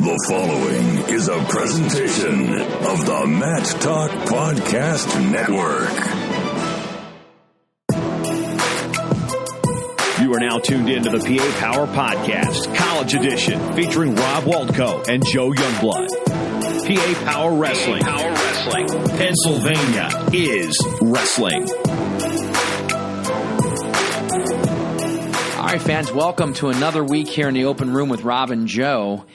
The following is a presentation of the Mat Talk Podcast Network. You are now tuned into the PA Power Podcast, College Edition, featuring Rob Waltko and Joe Youngblood. PA Power Wrestling. Pennsylvania is wrestling. All right, fans, welcome to another week here in the open room with Rob and Joe.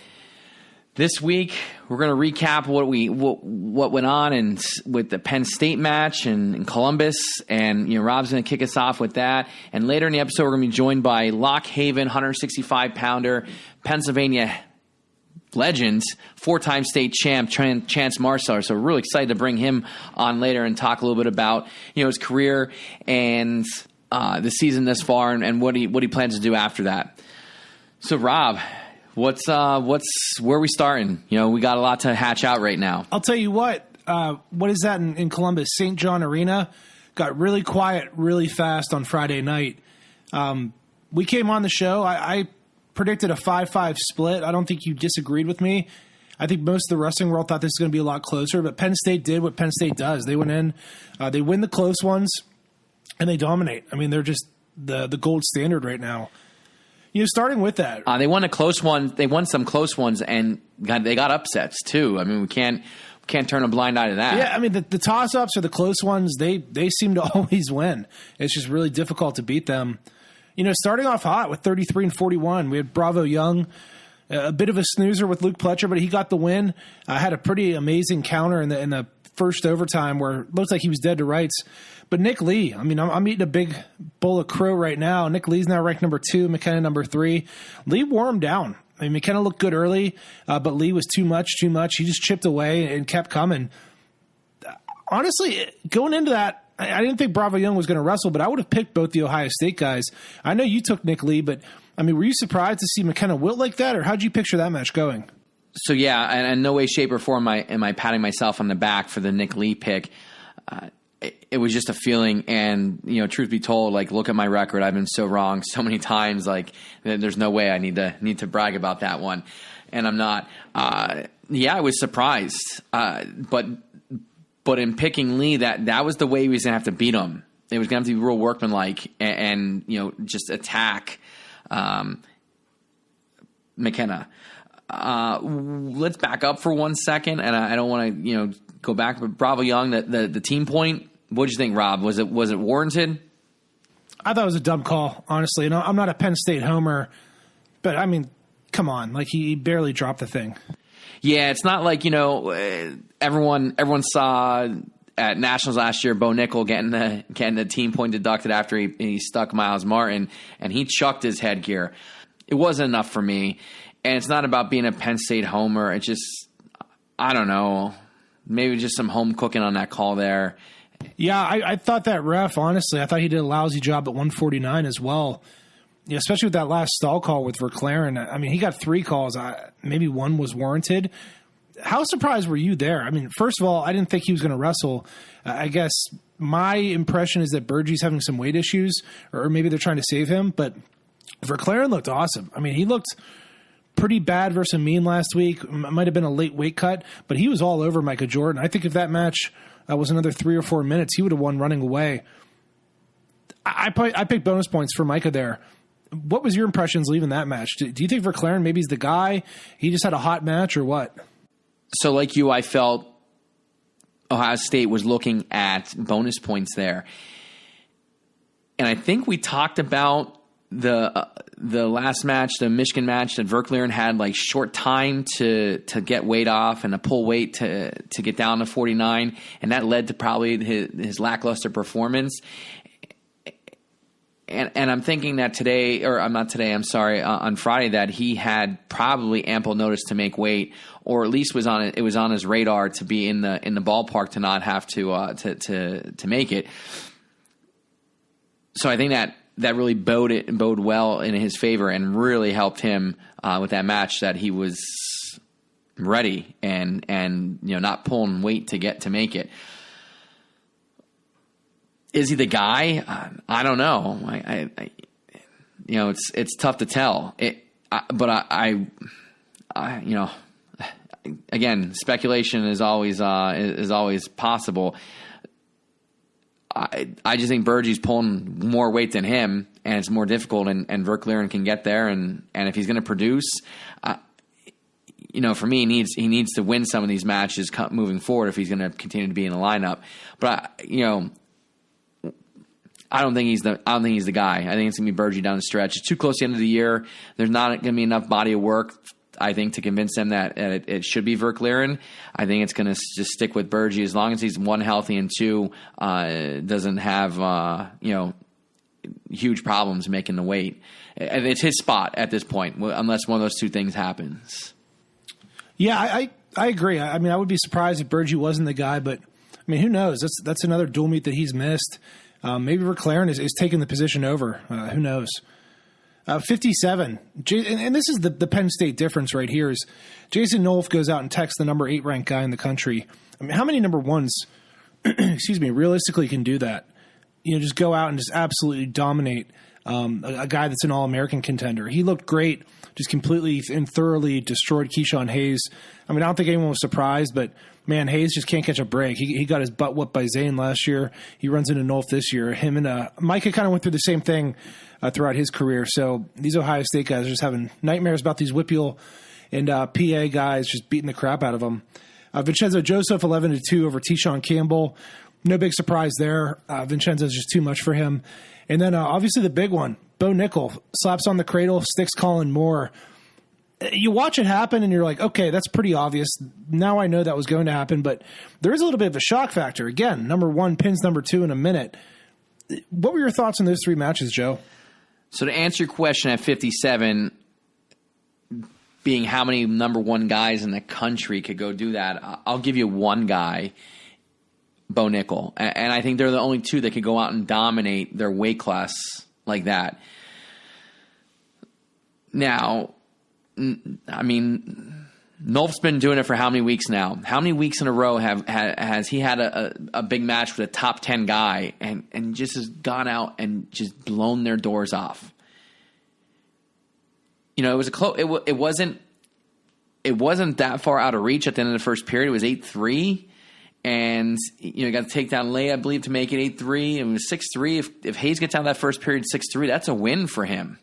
This week, we're going to recap what went on with the Penn State match in Columbus, and Rob's going to kick us off with that. And later in the episode, we're going to be joined by Lock Haven, 165-pounder, Pennsylvania legend, four-time state champ, Chance Marsteller. So we're really excited to bring him on later and talk a little bit about his career and the season thus far and what he plans to do after that. So Rob, where are we starting? We got a lot to hatch out right now. I'll tell you what is that in Columbus? St. John Arena got really quiet really fast on Friday night. We came on the show. I predicted a 5-5 split. I don't think you disagreed with me. I think most of the wrestling world thought this was going to be a lot closer, but Penn State did what Penn State does. They went in, they win the close ones, and they dominate. I mean, they're just the gold standard right now. Starting with that, they won a close one. They won some close ones, and they got upsets too. I mean, we can't turn a blind eye to that. Yeah, I mean the toss-ups or the close ones, they seem to always win. It's just really difficult to beat them. Starting off hot with 33 and 41, we had Bravo Young, a bit of a snoozer with Luke Pletcher, but he got the win. Had a pretty amazing counter in the first overtime where it looks like he was dead to rights. But Nick Lee, I mean, I'm eating a big bowl of crow right now. Nick Lee's now ranked number 2, McKenna number 3. Lee wore him down. I mean, McKenna looked good early, but Lee was too much. He just chipped away and kept coming. Honestly, going into that, I didn't think Bravo Young was going to wrestle, but I would have picked both the Ohio State guys. I know you took Nick Lee, but, I mean, were you surprised to see McKenna wilt like that, or how'd you picture that match going? So, yeah, and in no way, shape, or form am I patting myself on the back for the Nick Lee pick. It was just a feeling, and truth be told, look at my record. I've been so wrong so many times. There's no way I need to brag about that one, and I'm not. I was surprised, but in picking Lee, that was the way he was gonna have to beat him. It was gonna have to be real workmanlike and just attack McKenna. Let's back up for 1 second, and I don't want to go back, but Bravo Young, the team point. What did you think, Rob? Was it warranted? I thought it was a dumb call, honestly. I'm not a Penn State homer, but I mean, come on, he barely dropped the thing. Yeah, it's not like everyone saw at Nationals last year Bo Nickel getting the team point deducted after he stuck Miles Martin and he chucked his headgear. It wasn't enough for me, and it's not about being a Penn State homer. It's just, I don't know, maybe just some home cooking on that call there. Yeah, I thought that ref, honestly, I thought he did a lousy job at 149 as well. Yeah, especially with that last stall call with Verclaren. I mean, he got 3 calls. Maybe one was warranted. How surprised were you there? I mean, first of all, I didn't think he was going to wrestle. I guess my impression is that Burgie's having some weight issues, or maybe they're trying to save him. But Verclaren looked awesome. I mean, he looked pretty bad versus Mean last week. It might have been a late weight cut, but he was all over Micah Jordan. I think if that match was another 3 or 4 minutes, he would have won running away. I picked bonus points for Micah there. What was your impressions leaving that match? Do you think Verclaren maybe is the guy? He just had a hot match, or what? So like you, I felt Ohio State was looking at bonus points there. And I think we talked about the last match, the Michigan match, that Verclaren had short time to get weight off and to pull weight to get down to 49, and that led to probably his lackluster performance. And I'm thinking that on Friday, that he had probably ample notice to make weight, or at least it was on his radar to be in the ballpark to not have to make it. So I think that really bode well in his favor and really helped him with that match, that he was ready and not pulling weight to make it. Is he the guy? I don't know. It's tough to tell. But again, speculation is always possible. I just think Burgie's pulling more weight than him, and it's more difficult, and Verkleeren can get there, and if he's going to produce, for me, he needs to win some of these matches moving forward if he's going to continue to be in the lineup. But I don't think he's the guy. I think it's going to be Burgie down the stretch. It's too close to the end of the year. There's not going to be enough body of work, I think, to convince them that it should be Verkleeren. I think it's going to just stick with Burgie as long as he's, one, healthy, and two, doesn't have huge problems making the weight. And it's his spot at this point, unless one of those two things happens. Yeah, I agree. I mean, I would be surprised if Burgie wasn't the guy, but I mean, who knows? That's another dual meet that he's missed. Maybe Verkleeren is taking the position over. Who knows? 57. And this is the Penn State difference right here is Jason Nolf goes out and texts the number 8 ranked guy in the country. I mean, how many number ones, realistically can do that? Just go out and just absolutely dominate a guy that's an All-American contender. He looked great, just completely and thoroughly destroyed Keyshawn Hayes. I mean, I don't think anyone was surprised, but man, Hayes just can't catch a break. He got his butt whooped by Zane last year. He runs into Nolf this year. Him and Micah kind of went through the same thing throughout his career. So these Ohio State guys are just having nightmares about these Whippeal and PA guys just beating the crap out of them. Vincenzo Joseph, 11-2 over Tyshawn Campbell. No big surprise there. Vincenzo's just too much for him. And then obviously the big one, Bo Nickel, slaps on the cradle, sticks Colin Moore. You watch it happen and you're like, okay, that's pretty obvious. Now I know that was going to happen, but there is a little bit of a shock factor. Again, number 1 pins number 2 in a minute. What were your thoughts on those 3 matches, Joe? So to answer your question at 57, being how many number 1 guys in the country could go do that, I'll give you one guy, Bo Nickel. And I think they're the only 2 that could go out and dominate their weight class like that. Now, I mean, Nolf's been doing it for how many weeks now? How many weeks in a row has he had a big match with a top 10 guy and just has gone out and just blown their doors off? It was it wasn't that far out of reach at the end of the first period. It was 8-3, and you got to take down Lay, I believe, to make it 8-3. And it was 6-3. If Hayes gets out of that first period 6-3, that's a win for him.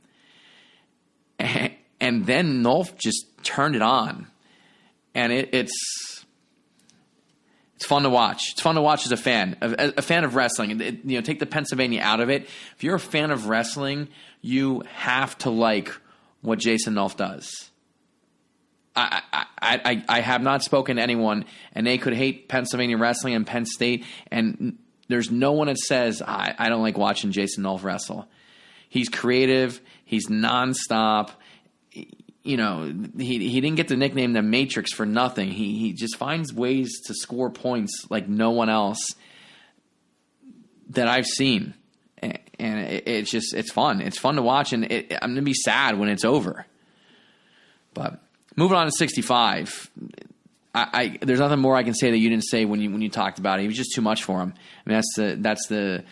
And then Nolf just turned it on, and it's fun to watch. It's fun to watch as a fan of wrestling. Take the Pennsylvania out of it. If you're a fan of wrestling, you have to like what Jason Nolf does. I have not spoken to anyone, and they could hate Pennsylvania wrestling and Penn State, and there's no one that says I don't like watching Jason Nolf wrestle. He's creative. He's nonstop. He didn't get the nickname the Matrix for nothing. He just finds ways to score points like no one else that I've seen, and it's fun. It's fun to watch, and I'm gonna be sad when it's over. But moving on to 65, there's nothing more I can say that you didn't say when you talked about it. He was just too much for him. I mean, that's the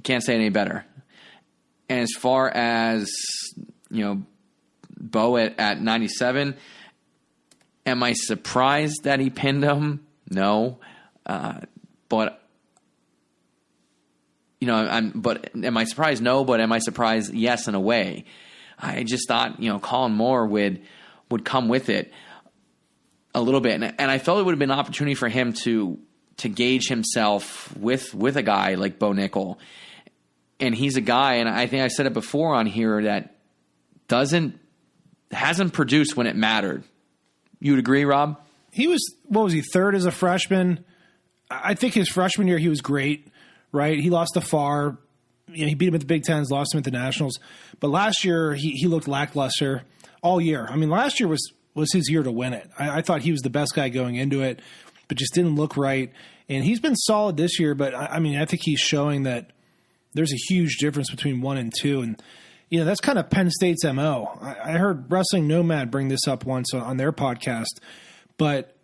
can't say it any better. And as far as Bo at 97, am I surprised that he pinned him? No, but am I surprised? No, but am I surprised? Yes, in a way. I just thought Colin Moore would come with it a little bit, and I felt it would have been an opportunity for him to gauge himself with a guy like Bo Nickel. And he's a guy, and I think I said it before on here, that hasn't produced when it mattered. You would agree, Rob? He was, third as a freshman? I think his freshman year he was great, right? He lost to Farr. He beat him at the Big Tens, lost him at the Nationals. But last year he looked lackluster all year. I mean, last year was his year to win it. I thought he was the best guy going into it, but just didn't look right. And he's been solid this year, but I think he's showing that there's a huge difference between 1 and 2. And, that's kind of Penn State's MO. I heard Wrestling Nomad bring this up once on their podcast. But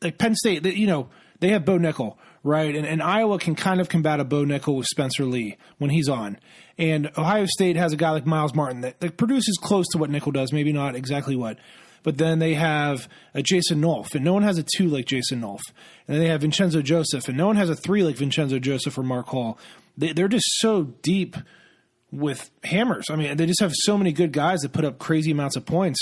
like Penn State, they have Bo Nickel, right? And Iowa can kind of combat a Bo Nickel with Spencer Lee when he's on. And Ohio State has a guy like Miles Martin that produces close to what Nickel does, maybe not exactly what. but then they have a Jason Nolf, and no one has a 2 like Jason Nolf. And then they have Vincenzo Joseph, and no one has a 3 like Vincenzo Joseph or Mark Hall. They're just so deep with hammers. I mean, they just have so many good guys that put up crazy amounts of points.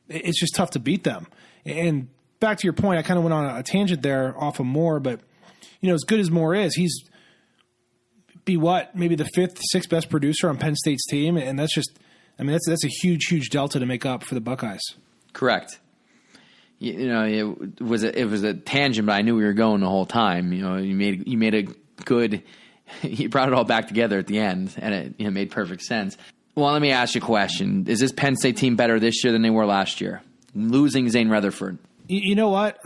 It's just tough to beat them. And back to your point, I kind of went on a tangent there off of Moore, but as good as Moore is, he's maybe the 5th, 6th best producer on Penn State's team, and that's a huge delta to make up for the Buckeyes. Correct. It was a tangent, but I knew we were going the whole time. You made a good. You brought it all back together at the end, and it made perfect sense. Well, let me ask you a question: is this Penn State team better this year than they were last year? Losing Zane Rutherford. You know what?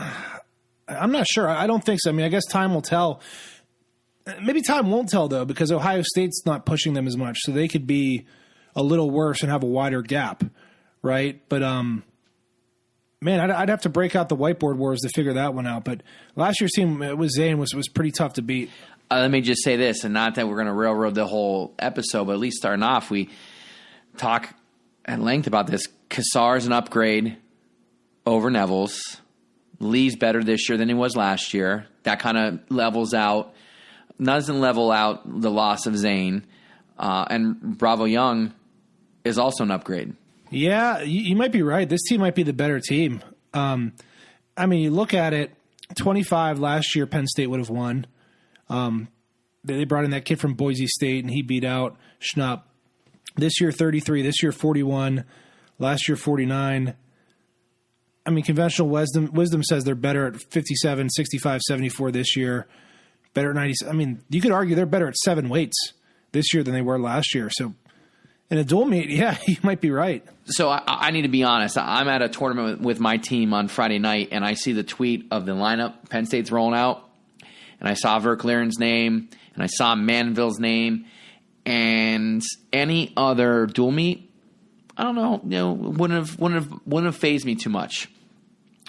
I'm not sure. I don't think so. I mean, I guess time will tell. Maybe time won't tell, though, because Ohio State's not pushing them as much, so they could be a little worse and have a wider gap, right? But, man, I'd have to break out the whiteboard wars to figure that one out. But last year's team with Zane was pretty tough to beat. Let me just say this, and not that we're going to railroad the whole episode, but at least starting off, we talk at length about this. Cassar's an upgrade over Neville's. Lee's better this year than he was last year. That kind of levels out. Doesn't level out the loss of Zane. And Bravo Young is also an upgrade. Yeah, you might be right. This team might be the better team. I mean, you look at it, 25 last year, Penn State would have won. They brought in that kid from Boise State, and he beat out Schnupp. This year, 33. This year, 41. Last year, 49. I mean, conventional wisdom says they're better at 57, 65, 74 this year. Better at 90. I mean, you could argue they're better at 7 weights this year than they were last year. So in a dual meet, yeah, you might be right. So I need to be honest. I'm at a tournament with my team on Friday night, and I see the tweet of the lineup Penn State's rolling out, and I saw Verkleren's name, and I saw Manville's name, and any other dual meet, I don't know, wouldn't have fazed me too much.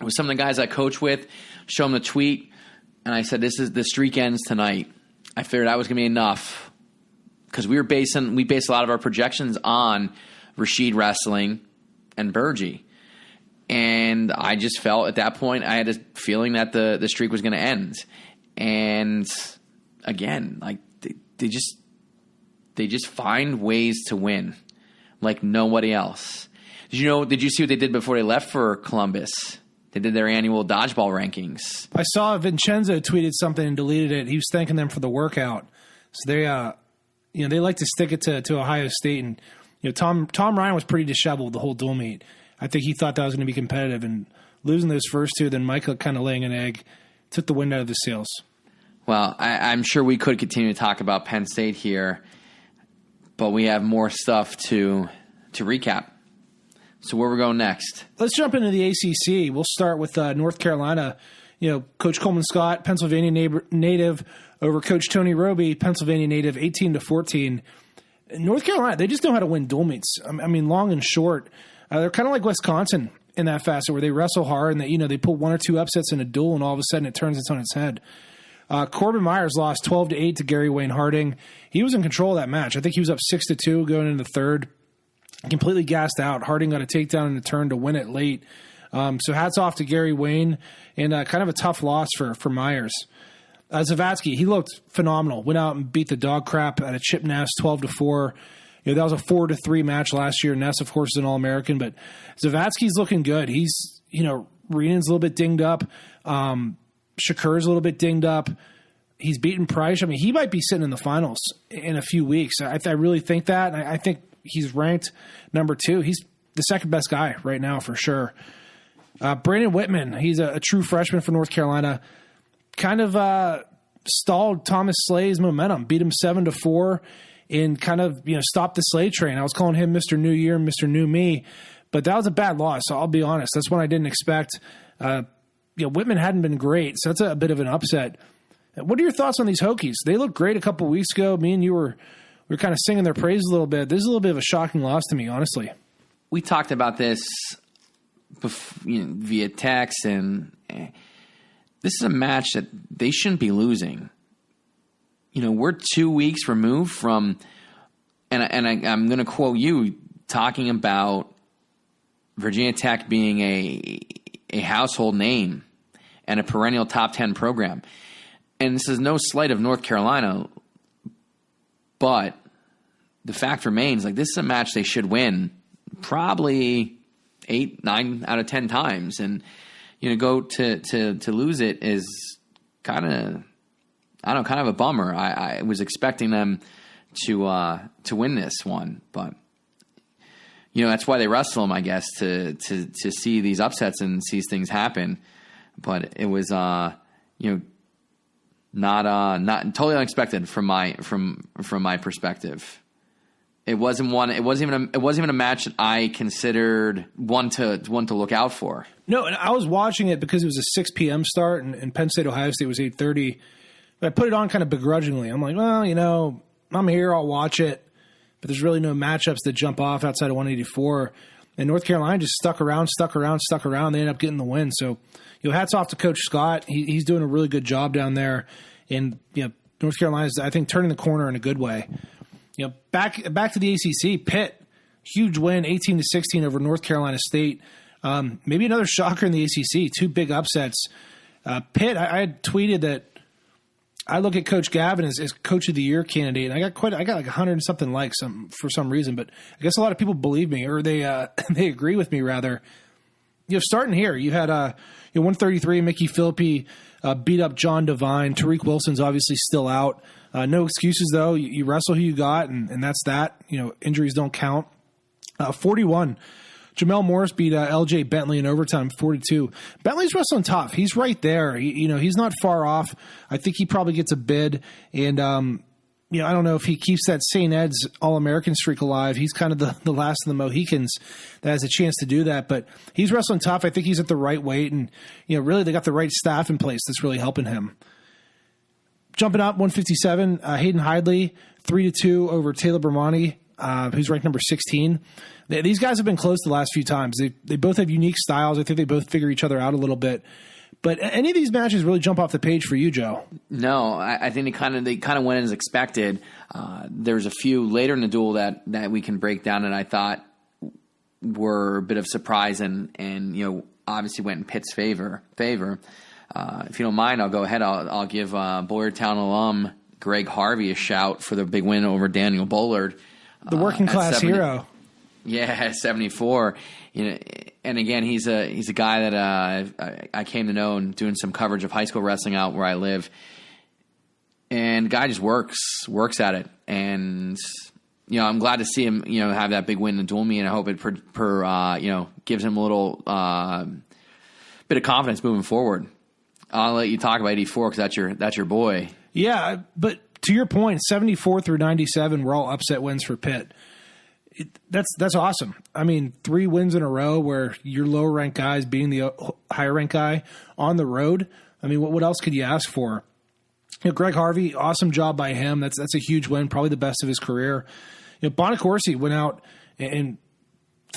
It was some of the guys I coach with, show them the tweet, and I said, the streak ends tonight. I figured that was going to be enough because we based a lot of our projections on Rashid Wrestling and Burgee. And I just felt at that point I had a feeling that the streak was going to end. And again, like they just find ways to win like nobody else. Did you see what they did before they left for Columbus? They did their annual dodgeball rankings. I saw Vincenzo tweeted something and deleted it. He was thanking them for the workout. So they like to stick it to Ohio State. And Tom Ryan was pretty disheveled the whole dual meet. I think he thought that was going to be competitive. And losing those first two, then Micah kind of laying an egg, took the wind out of the sails. Well, I'm sure we could continue to talk about Penn State here, but we have more stuff to recap. So where we're going next? Let's jump into the ACC. We'll start with North Carolina. Coach Coleman Scott, Pennsylvania native, over Coach Tony Roby, Pennsylvania native, 18-14. North Carolina, they just know how to win dual meets. I mean, long and short. They're kind of like Wisconsin in that facet where they wrestle hard and they pull 1 or 2 upsets in a duel, and all of a sudden it turns it on its head. Corbin Myers lost 12-8 to Gary Wayne Harding. He was in control of that match. I think he was up 6-2 going into the third. Completely gassed out. Harding got a takedown and a turn to win it late. So hats off to Gary Wayne, and kind of a tough loss for Myers. Zavatsky, he looked phenomenal. Went out and beat the dog crap out of Chip Ness 12-4. That was a 4-3 match last year. Ness, of course, is an All-American, but Zavatsky's looking good. He's, Renan's a little bit dinged up. Shakur's a little bit dinged up. He's beaten Price. I mean, he might be sitting in the finals in a few weeks. I really think that. I think he's ranked number 2. He's the second best guy right now for sure. Brandon Wittman, he's a true freshman for North Carolina. Kind of stalled Thomas Slay's momentum, beat him 7-4, and kind of stopped the Slay train. I was calling him Mr. New Year, Mr. New Me, but that was a bad loss. So I'll be honest, that's one I didn't expect. Wittman hadn't been great, so that's a bit of an upset. What are your thoughts on these Hokies? They looked great a couple weeks ago. Me and you were kind of singing their praise a little bit. This is a little bit of a shocking loss to me, honestly. We talked about this via text, and this is a match that they shouldn't be losing. We're 2 weeks removed from, and I'm going to quote you, talking about Virginia Tech being a household name and a perennial top 10 program. And this is no slight of North Carolina, but the fact remains, like, this is a match they should win probably 8, 9 out of 10 times. And, go to lose it is kind of a bummer. I was expecting them to win this one, but that's why they wrestle them, I guess, to see these upsets and see things happen. But it was not totally unexpected from my perspective. It wasn't even a match that I considered one to look out for. No, and I was watching it because it was a 6 p.m. start, and Penn State Ohio State was 8:30. But I put it on kind of begrudgingly. I'm like, well, I'm here, I'll watch it. But there's really no matchups that jump off outside of 184. And North Carolina just stuck around. They ended up getting the win. So, hats off to Coach Scott. He's doing a really good job down there. And North Carolina's, I think, turning the corner in a good way. Back to the ACC, Pitt, huge win, 18-16 over North Carolina State. Maybe another shocker in the ACC, 2 big upsets. Pitt, I had tweeted that I look at Coach Gavin as Coach of the Year candidate. And I got like 100 and something likes for some reason, but I guess a lot of people believe me, or they agree with me rather. Starting here, you had 133 Mickey Philippi beat up John Devine. Tariq Wilson's obviously still out. No excuses, though. You wrestle who you got, and that's that. Injuries don't count. 41, Jamel Morris beat L.J. Bentley in overtime, 42. Bentley's wrestling tough. He's right there. He's not far off. I think he probably gets a bid, and I don't know if he keeps that St. Ed's All-American streak alive. He's kind of the last of the Mohicans that has a chance to do that, but he's wrestling tough. I think he's at the right weight, and really they got the right staff in place that's really helping him. Jumping up, 157, Hayden Hidley, 3-2 over Taylor Bermani, who's ranked number 16. These guys have been close the last few times. They both have unique styles. I think they both figure each other out a little bit. But any of these matches really jump off the page for you, Joe? No, I think they kind of went as expected. There's a few later in the duel that we can break down that I thought were a bit of surprise and obviously went in Pitt's favor. If you don't mind, I'll go ahead. I'll give Boyertown alum Greg Harvey a shout for the big win over Daniel Bullard. The working class hero. Yeah, 74. And again, he's a guy that I came to know and doing some coverage of high school wrestling out where I live. And the guy just works at it. And I'm glad to see him have that big win in Dual Me, and I hope it gives him a little bit of confidence moving forward. I'll let you talk about 84 because that's your boy. Yeah, but to your point, 74 through 97 were all upset wins for Pitt. That's awesome. I mean, 3 wins in a row where your lower ranked guys beating the higher ranked guy on the road. I mean, what else could you ask for? Greg Harvey, awesome job by him. That's a huge win, probably the best of his career. Bonacorsi went out and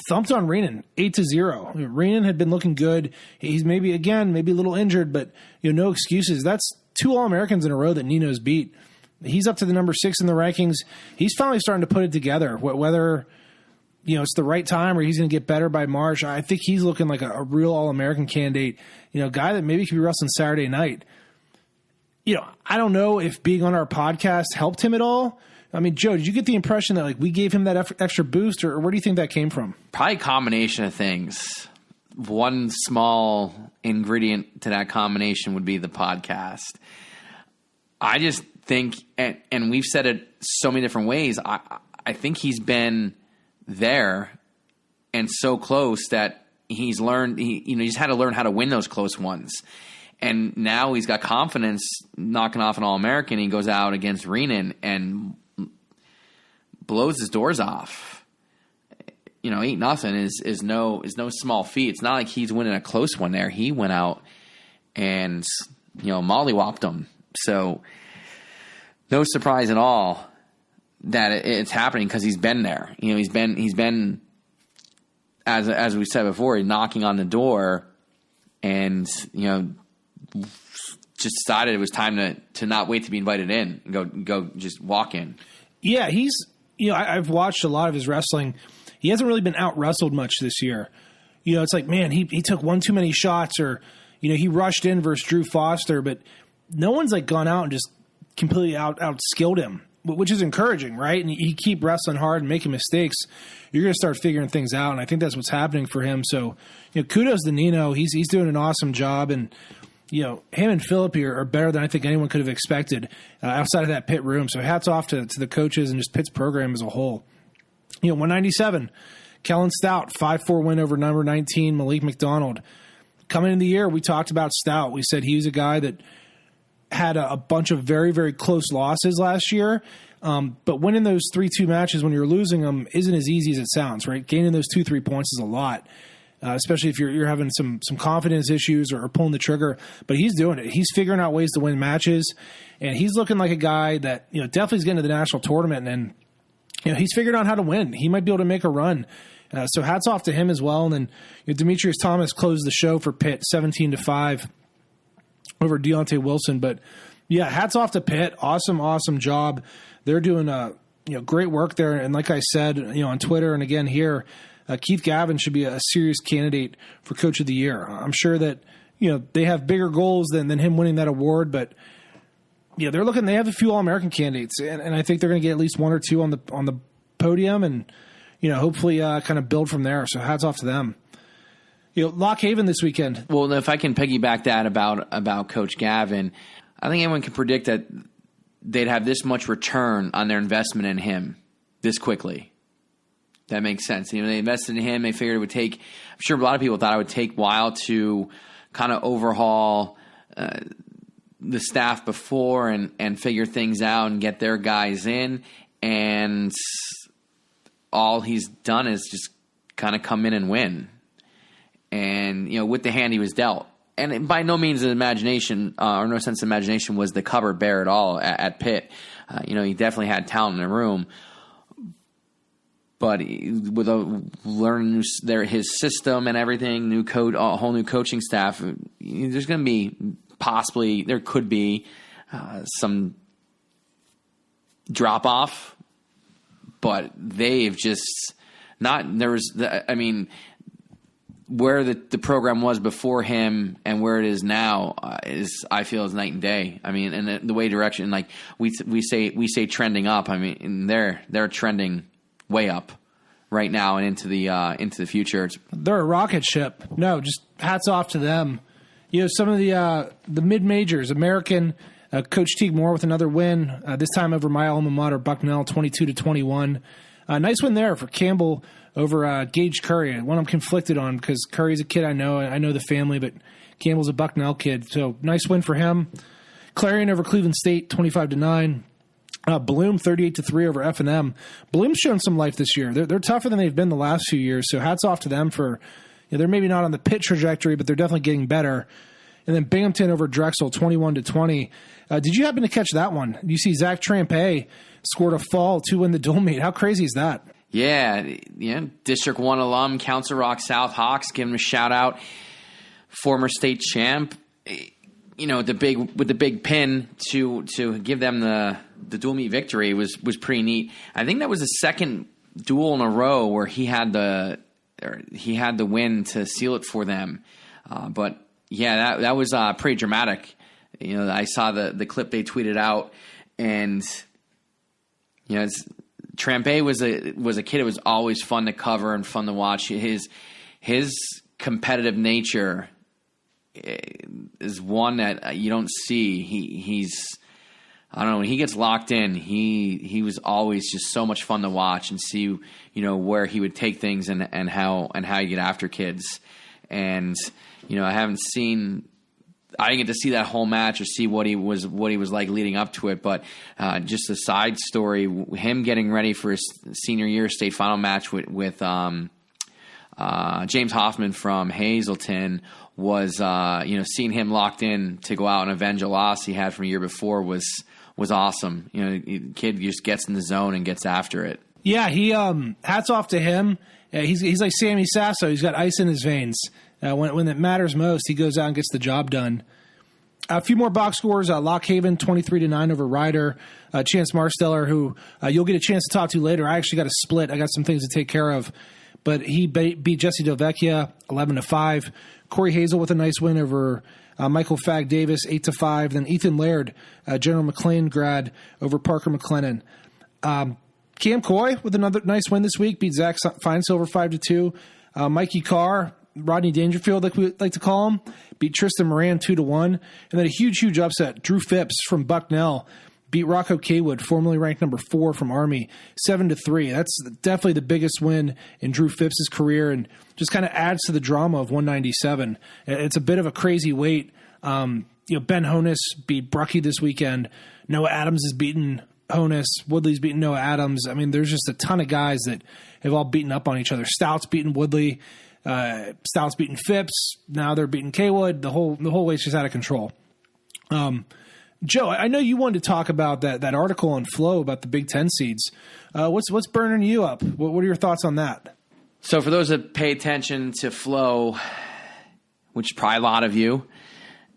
thumped on Reenan, 8-0. Reenan had been looking good. He's maybe a little injured, but no excuses. That's 2 All-Americans in a row that Nino's beat. He's up to the number 6 in the rankings. He's finally starting to put it together. Whether it's the right time or he's going to get better by March, I think he's looking like a real All-American candidate. Guy that maybe could be wrestling Saturday night. I don't know if being on our podcast helped him at all. I mean, Joe, did you get the impression that we gave him that extra boost, or where do you think that came from? Probably a combination of things. One small ingredient to that combination would be the podcast. I just think, and we've said it so many different ways, I think he's been there and so close that he's learned, he's had to learn how to win those close ones. And now he's got confidence knocking off an All-American. He goes out against Reenan and blows his doors off. 8-0 is no small feat. It's not like he's winning a close one there. He went out and mollywopped him. So no surprise at all that it's happening because he's been there. He's been as we said before, knocking on the door, and just decided it was time to not wait to be invited in and go just walk in. Yeah, he's I've watched a lot of his wrestling. He hasn't really been out wrestled much this year. it's like, man, he took one too many shots, or, he rushed in versus Drew Foster, but no one's like gone out and just completely out-skilled him, which is encouraging, right? And you keep wrestling hard and making mistakes, you're going to start figuring things out, and I think that's what's happening for him. So, kudos to Nino. He's doing an awesome job, and him and Phillip here are better than I think anyone could have expected outside of that Pitt room. So hats off to the coaches and just Pitt's program as a whole. 197, Kellen Stout, 5-4 win over number 19, Malik McDonald. Coming into the year, we talked about Stout. We said he was a guy that had a bunch of very, very close losses last year. But winning those 3-2 matches when you're losing them isn't as easy as it sounds, right? Gaining those 2-3 points is a lot, especially if you're having some confidence issues or pulling the trigger. But he's doing it. He's figuring out ways to win matches, and he's looking like a guy that definitely is getting to the national tournament, and he's figured out how to win. He might be able to make a run. So hats off to him as well. And then Demetrius Thomas closed the show for Pitt 17-5 over Deontay Wilson. But yeah, hats off to Pitt. Awesome job. They're doing great work there. And like I said, on Twitter and again here, Keith Gavin should be a serious candidate for Coach of the Year. I'm sure that they have bigger goals than him winning that award, but they have a few All-American candidates, and I think they're going to get at least one or two on the podium, and hopefully kind of build from there. So hats off to them. Lock Haven this weekend. Well, if I can piggyback that about Coach Gavin, I think anyone can predict that they'd have this much return on their investment in him this quickly. That makes sense. They invested in him. They figured it would take. I'm sure a lot of people thought it would take a while to kind of overhaul the staff before and figure things out and get their guys in, and all he's done is just kind of come in and win. And, with the hand he was dealt. And by no means an imagination, or no sense of imagination, was the cupboard bare at all at Pitt. He definitely had talent in the room. But with learning his system and everything, a whole new coaching staff, there's going to be there could be some drop off, but they've just not. Where the program was before him and where it is now I feel is night and day. And the way direction, like we say trending up. They're trending way up right now and into the future. They're a rocket ship. No, just hats off to them. Some of the mid majors, American, Coach Teague Moore with another win. This time over my alma mater, Bucknell, 22-21. Nice win there for Campbell over Gage Curry. One I'm conflicted on because Curry's a kid I know the family, but Campbell's a Bucknell kid. So nice win for him. Clarion over Cleveland State, 25-9. Bloom 38-3 over F&M. Bloom's shown some life this year. They're tougher than they've been the last few years. So hats off to them for they're maybe not on the Pitt trajectory, but they're definitely getting better. And then Binghamton over Drexel, 21-20. Did you happen to catch that one? You see Zach Trampay scored a fall to win the dual meet. How crazy is that? Yeah, District 1 alum, Council Rock South Hawks, give him a shout out. Former state champ, with the big pin to give them the dual meet victory was pretty neat. I think that was the second duel in a row where he had the win to seal it for them. But yeah, that was pretty dramatic. I saw the clip they tweeted out, and Trampay was a kid. It was always fun to cover and fun to watch. His competitive nature is one that you don't see. He's I don't know, when he gets locked in, he was always just so much fun to watch and see where he would take things and how you get after kids. And I didn't get to see that whole match or see what he was like leading up to it, but just a side story, him getting ready for his senior year state final match with James Hoffman from Hazleton was seeing him locked in to go out and avenge a loss he had from a year before was awesome. The kid just gets in the zone and gets after it. Yeah, he hats off to him. He's like Sammy Sasso. He's got ice in his veins. When it matters most, he goes out and gets the job done. A few more box scores. Lock Haven 23-9 over Ryder. Chance Marsteller, who you'll get a chance to talk to later. I actually got a split. I got some things to take care of. but he beat Jesse Delvecchia 11-5. Corey Hazel with a nice win over Michael Fag Davis 8-5. Then Ethan Laird, General McLean grad, over Parker McLennan. Cam Coy with another nice win this week, beat Zach Feinsilver 5-2. Mikey Carr, Rodney Dangerfield, like we like to call him, beat Tristan Moran 2-1. And then a huge upset. Drew Phipps from Bucknell beat Rocco Kaywood, formerly ranked number 4 from Army, 7-3. That's definitely the biggest win in Drew Phipps' career, and just kind of adds to the drama of 197. It's a bit of a crazy weight. Ben Honus beat Brucky this weekend. Noah Adams has beaten Honus. Woodley's beaten Noah Adams. I mean, there's just a ton of guys that have all beaten up on each other. Stout's beaten Woodley. Stout's beaten Phipps. Now they're beating Kaywood. The whole weight's just out of control. Joe, I know you wanted to talk about that article on Flow about the Big Ten seeds. What's burning you up? What are your thoughts on that? So for those that pay attention to Flow, which is probably a lot of you,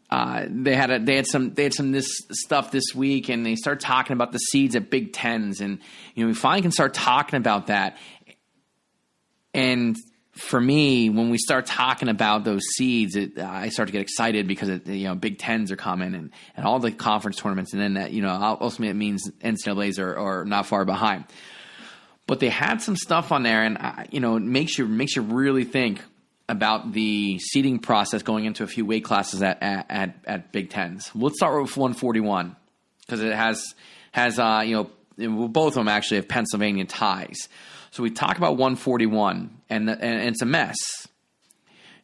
they had some this stuff this week, and they start talking about the seeds at Big Tens, and we finally can start talking about that. And for me, when we start talking about those seeds, I start to get excited because Big Tens are coming and all the conference tournaments, and then that ultimately it means NCAAs are not far behind. But they had some stuff on there, and it makes you really think about the seeding process going into a few weight classes at Big Tens. Let's start with 141 because it has both of them actually have Pennsylvania ties. So we talk about 141, and it's a mess.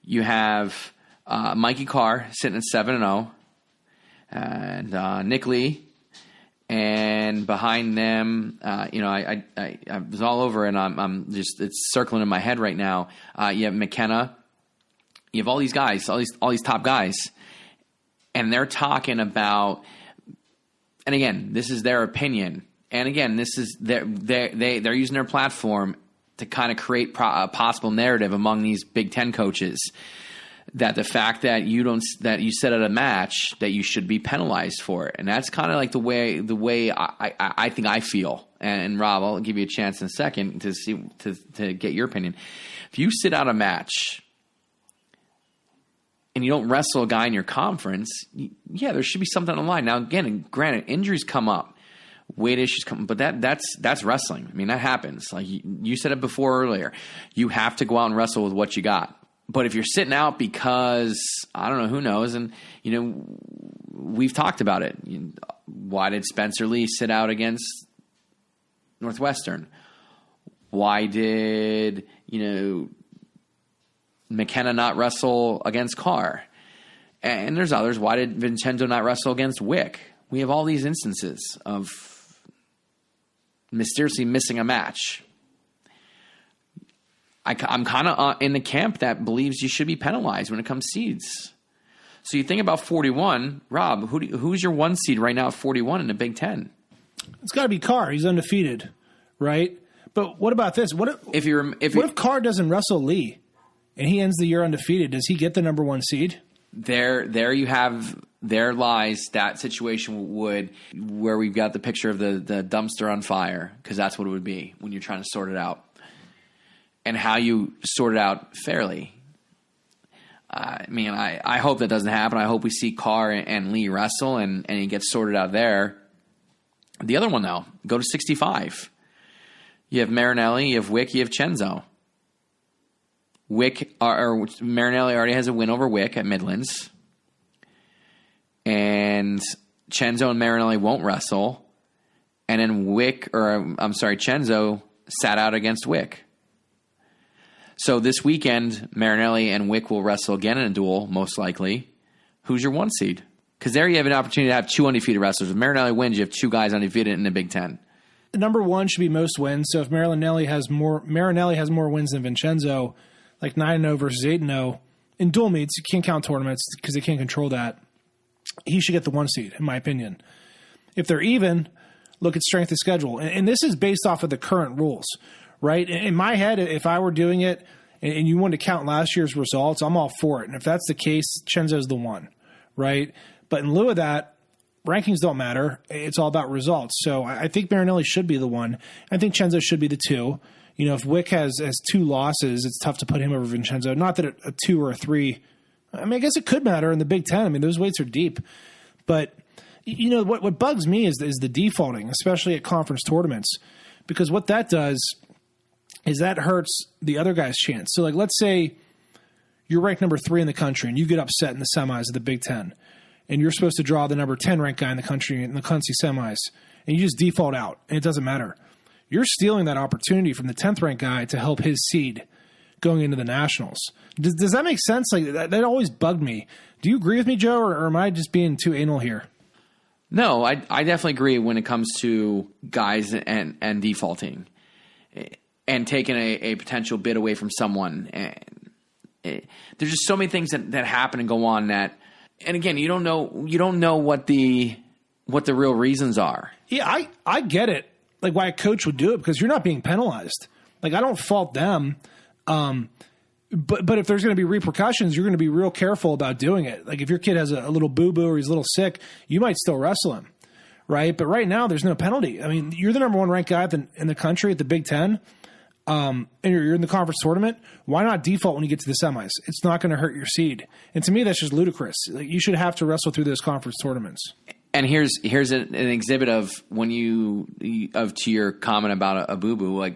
You have Mikey Carr sitting at 7-0, and Nick Lee, and behind them, I was all over, and I'm just it's circling in my head right now. You have McKenna, you have all these guys, all these top guys, and they're talking about. And again, this is their opinion. And again, this is they're using their platform to kind of create a possible narrative among these Big Ten coaches that the fact that you set at a match that you should be penalized for it, and that's kind of like the way I think I feel. And Rob, I'll give you a chance in a second to get your opinion. If you sit out a match and you don't wrestle a guy in your conference, there should be something on the line. Now, again, granted, injuries come up. Weight issues come, but that's wrestling. I mean, that happens. Like you said it before earlier, you have to go out and wrestle with what you got. But if you're sitting out because I don't know, who knows, and we've talked about it. Why did Spencer Lee sit out against Northwestern? Why did McKenna not wrestle against Carr? And there's others. Why did Vincenzo not wrestle against Wick? We have all these instances of mysteriously missing a match. I'm kind of in the camp that believes you should be penalized when it comes to seeds. So you think about 41, Rob. Who's your 1 seed right now at 41 in the Big Ten? It's got to be Carr. He's undefeated, right? But what about this? What if Carr doesn't wrestle Lee and he ends the year undefeated? Does he get the number 1 seed? There you have. There lies that situation where we've got the picture of the dumpster on fire, because that's what it would be when you're trying to sort it out, and how you sort it out fairly. I hope that doesn't happen. I hope we see Carr and Lee wrestle and he gets sorted out there. The other one, though, go to 65. You have Marinelli, you have Wick, you have Chenzo. Marinelli already has a win over Wick at Midlands. And Chenzo and Marinelli won't wrestle. And then Chenzo sat out against Wick. So this weekend, Marinelli and Wick will wrestle again in a duel, most likely. Who's your 1 seed? Because there you have an opportunity to have 2 undefeated wrestlers. If Marinelli wins, you have 2 guys undefeated in the Big Ten. The number 1 should be most wins. So if Marinelli has more wins than Vincenzo, like 9-0 versus 8-0, in dual meets, you can't count tournaments because they can't control that. He should get the 1 seed, in my opinion. If they're even, look at strength of schedule. And this is based off of the current rules, right? In my head, if I were doing it and you wanted to count last year's results, I'm all for it. And if that's the case, Chenzo's the 1, right? But in lieu of that, rankings don't matter. It's all about results. So I think Marinelli should be the 1. I think Chenzo should be the 2. If Wick has 2 losses, it's tough to put him over Vincenzo. Not that a 2 or a 3. I mean, I guess it could matter in the Big Ten. I mean, those weights are deep. But, what bugs me is the defaulting, especially at conference tournaments. Because what that does is that hurts the other guy's chance. So, let's say you're ranked number 3 in the country and you get upset in the semis of the Big Ten. And you're supposed to draw the number 10 ranked guy in the country in the country semis. And you just default out, and it doesn't matter. You're stealing that opportunity from the 10th ranked guy to help his seed going into the nationals. Does that make sense? That always bugged me. Do you agree with me, Joe, or am I just being too anal here? No, I definitely agree when it comes to guys and defaulting and taking a potential bid away from someone. And there's just so many things that happen and go on that, and again, you don't know what the real reasons are. Yeah, I get it. Why a coach would do it, because you're not being penalized. I don't fault them. But if there's going to be repercussions, you're going to be real careful about doing it. If your kid has a little boo-boo or he's a little sick, you might still wrestle him, right? But right now, there's no penalty. I mean, you're the number 1 ranked guy in the country at the Big Ten, and you're in the conference tournament. Why not default when you get to the semis? It's not going to hurt your seed. And to me, that's just ludicrous. You should have to wrestle through those conference tournaments. And here's an exhibit of to your comment about a boo-boo,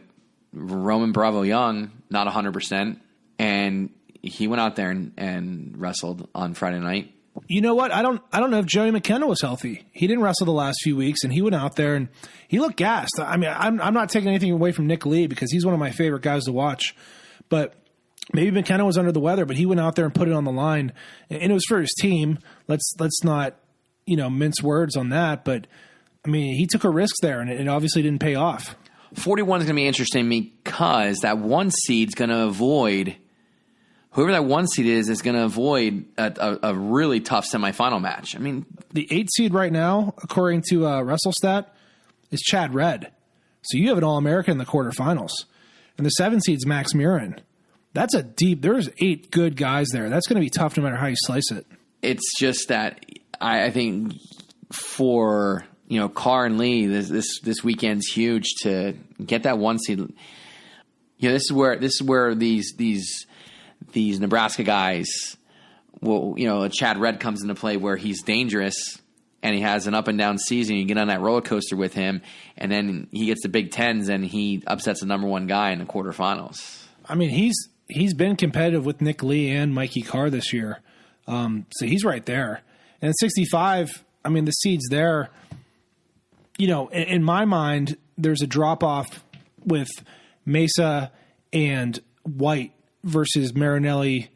Roman Bravo Young, not 100%, and he went out there and wrestled on Friday night. You know what? I don't know if Joey McKenna was healthy. He didn't wrestle the last few weeks, and he went out there and he looked gassed. I mean, I'm not taking anything away from Nick Lee because he's one of my favorite guys to watch, but maybe McKenna was under the weather, but he went out there and put it on the line, and it was for his team. Let's not mince words on that, but I mean, he took a risk there, and it obviously didn't pay off. 41 is going to be interesting because that 1 seed's going to avoid whoever that 1 seed is going to avoid a really tough semifinal match. I mean, the 8 seed right now, according to WrestleStat, is Chad Redd. So you have an All-American in the quarterfinals, and the 7 seed's Max Murin. That's there's 8 good guys there. That's going to be tough no matter how you slice it. It's just that I think for Carr and Lee, this weekend's huge to get that 1 seed. This is where these Nebraska guys Chad Redd comes into play, where he's dangerous and he has an up and down season. You get on that roller coaster with him, and then he gets the Big Tens and he upsets the number 1 guy in the quarterfinals. I mean, he's been competitive with Nick Lee and Mikey Carr this year, so he's right there. And at 65, I mean, the seed's there. In my mind, there's a drop-off with Mesa and White versus Marinelli,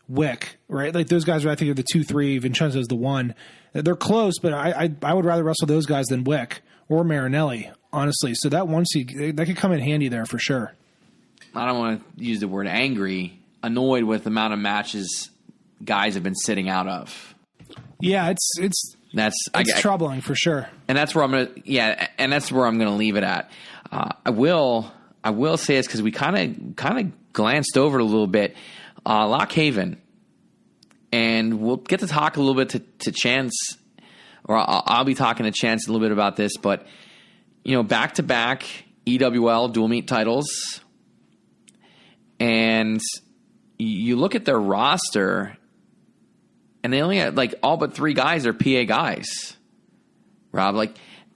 Wick, right? Those guys, I think, are the 2-3. Vincenzo's the 1. They're close, but I would rather wrestle those guys than Wick or Marinelli, honestly. So that 1 seed, that could come in handy there for sure. I don't want to use the word angry, annoyed with the amount of matches guys have been sitting out of. Yeah, it's troubling for sure. And that's where I'm going to leave it at. I will say this because we kind of glanced over it a little bit. Lock Haven, and we'll get to talk a little bit to Chance, or I'll be talking to Chance a little bit about this. But back to back EWL dual meet titles, and you look at their roster. And they only have, all but 3 guys are PA guys. Rob,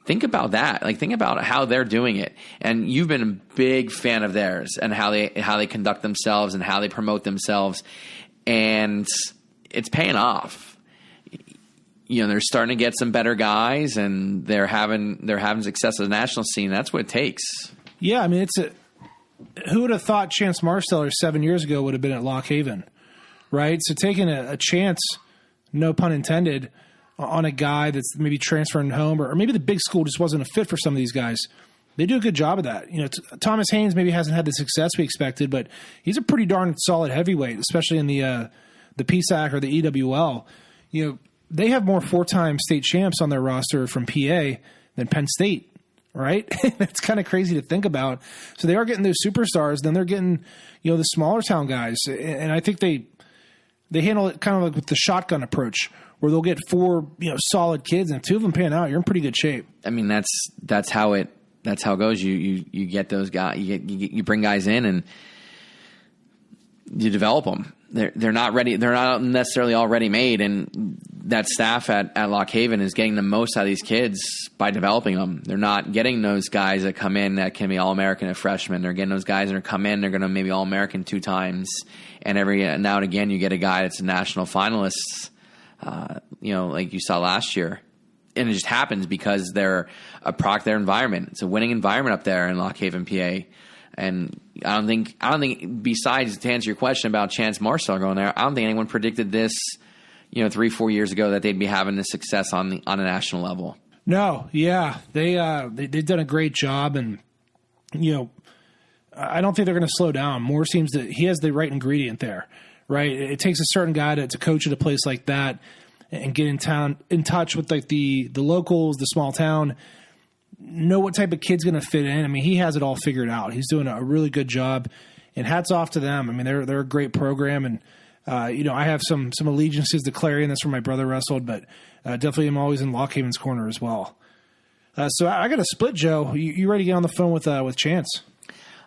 think about that. Think about how they're doing it. And you've been a big fan of theirs and how they conduct themselves and how they promote themselves. And it's paying off. They're starting to get some better guys, and they're having success at the national scene. That's what it takes. Yeah, I mean, who would have thought Chance Marsteller 7 years ago would have been at Lock Haven, right? So taking a chance, no pun intended, on a guy that's maybe transferring home, or maybe the big school just wasn't a fit for some of these guys. They do a good job of that. Thomas Haynes maybe hasn't had the success we expected, but he's a pretty darn solid heavyweight, especially in the PSAC or the EWL. They have more 4-time state champs on their roster from PA than Penn State, right? That's kind of crazy to think about. So they are getting those superstars, then they're getting the smaller town guys, and I think they handle it kind of with the shotgun approach, where they'll get 4 solid kids, and 2 of them pan out. You're in pretty good shape. I mean, that's how it that's how it goes. You get those guys, you bring guys in and you develop them. They're not ready. They're not necessarily all ready made, and that staff at Lock Haven is getting the most out of these kids by developing them. They're not getting those guys that come in that can be All-American as freshmen. They're getting those guys that come in, they're going to maybe All-American 2 times, and every now and again you get a guy that's a national finalist, like you saw last year. And it just happens because they're a product of their environment. It's a winning environment up there in Lock Haven, PA. And I don't think besides to answer your question about Chance Marsteller going there, I don't think anyone predicted this, 3-4 years ago that they'd be having this success on a national level. No, yeah, they've done a great job, and I don't think they're going to slow down. Moore seems that he has the right ingredient there, right? It takes a certain guy to coach at a place like that and get in touch with like the locals, the small town. Know what type of kid's going to fit in. I mean, he has it all figured out. He's doing a really good job, and hats off to them. I mean, they're a great program, and I have some allegiances to Clarion. That's where my brother wrestled, but definitely I'm always in Lock Haven's corner as well. So I got a split, Joe. You ready to get on the phone with Chance?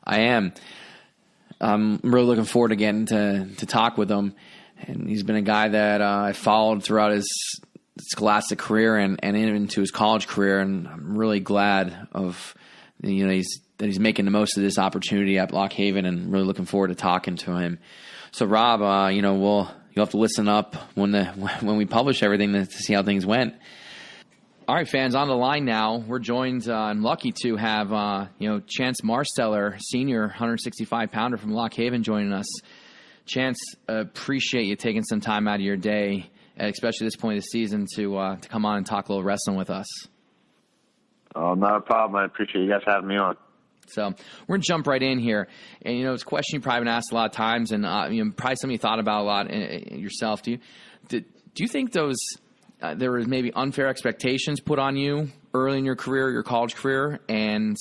I am. I'm really looking forward to getting to talk with him, and he's been a guy that I followed throughout his scholastic career and into his college career, and I'm really glad of that he's making the most of this opportunity at Lock Haven, and really looking forward to talking to him. So Rob, you'll have to listen up when we publish everything to see how things went. All right, fans, on the line now. We're joined and lucky to have Chance Marsteller, senior 165-pounder from Lock Haven, joining us. Chance, appreciate you taking some time out of your day, especially at this point of the season, to come on and talk a little wrestling with us. Oh, not a problem. I appreciate you guys having me on. So we're going to jump right in here. And, it's a question you've probably been asked a lot of times, and probably something you thought about a lot yourself. Do you think there was maybe unfair expectations put on you early in your career, your college career? And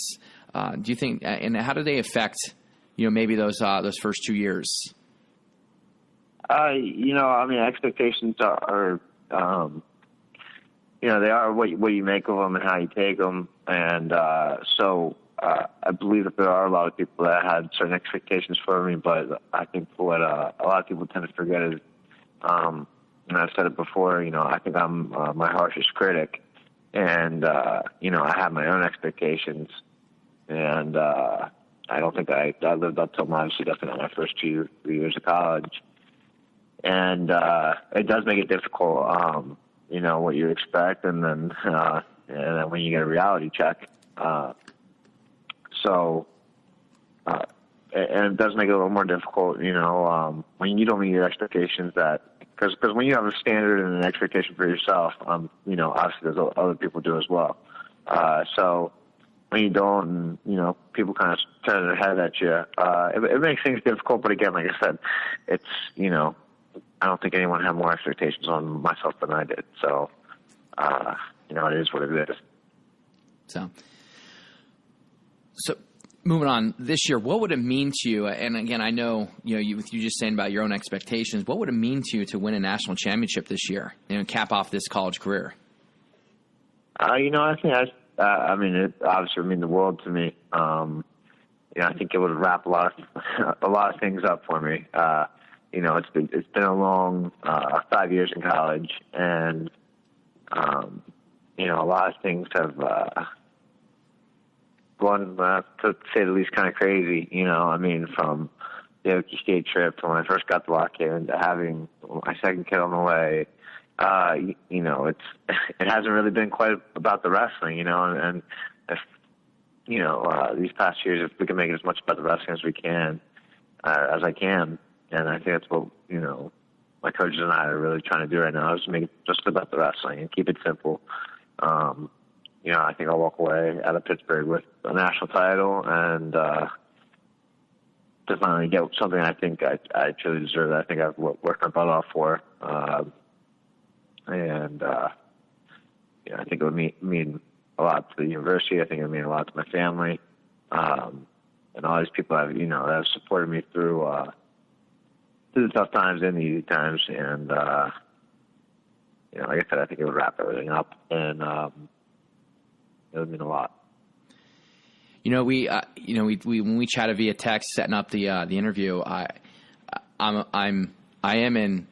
do you think, and how do they affect, maybe those first 2 years? Expectations are they are what you make of them and how you take them. And I believe that there are a lot of people that had certain expectations for me, but I think what a lot of people tend to forget is, and I've said it before, I think I'm my harshest critic, and I have my own expectations, and I don't think I lived up to them, obviously, definitely my first 2 years of college. And it does make it difficult, what you expect, and then when you get a reality check. And it does make it a little more difficult, when you don't meet your expectations, because when you have a standard and an expectation for yourself, obviously there's other people do as well. So when you don't, and, people kind of turn their head at you, it makes things difficult. But again, like I said, it's, I don't think anyone had more expectations on myself than I did. So, it is what it is. So moving on this year, what would it mean to you? And again, I know, you just saying about your own expectations, what would it mean to you to win a national championship this year, cap off this college career? I think it obviously would mean the world to me. I think it would wrap a lot of things up for me. It's been a long 5 years in college, and a lot of things have gone, to say the least, kind of crazy. From the Okie State trip to when I first got to Lock Haven to having my second kid on the way. It hasn't really been quite about the wrestling, and if these past years, if we can make it as much about the wrestling as we can, as I can. And I think that's what, my coaches and I are really trying to do right now, is make it just about the wrestling and keep it simple. I think I'll walk away out of Pittsburgh with a national title, and to finally get something I think I truly deserve, that I think I've worked my butt off for. I think it would mean a lot to the university. I think it would mean a lot to my family. And all these people that have supported me through the tough times and the easy times. And, like I said, I think it would wrap everything up, and it would mean a lot. We when we chatted via text setting up the interview, I am in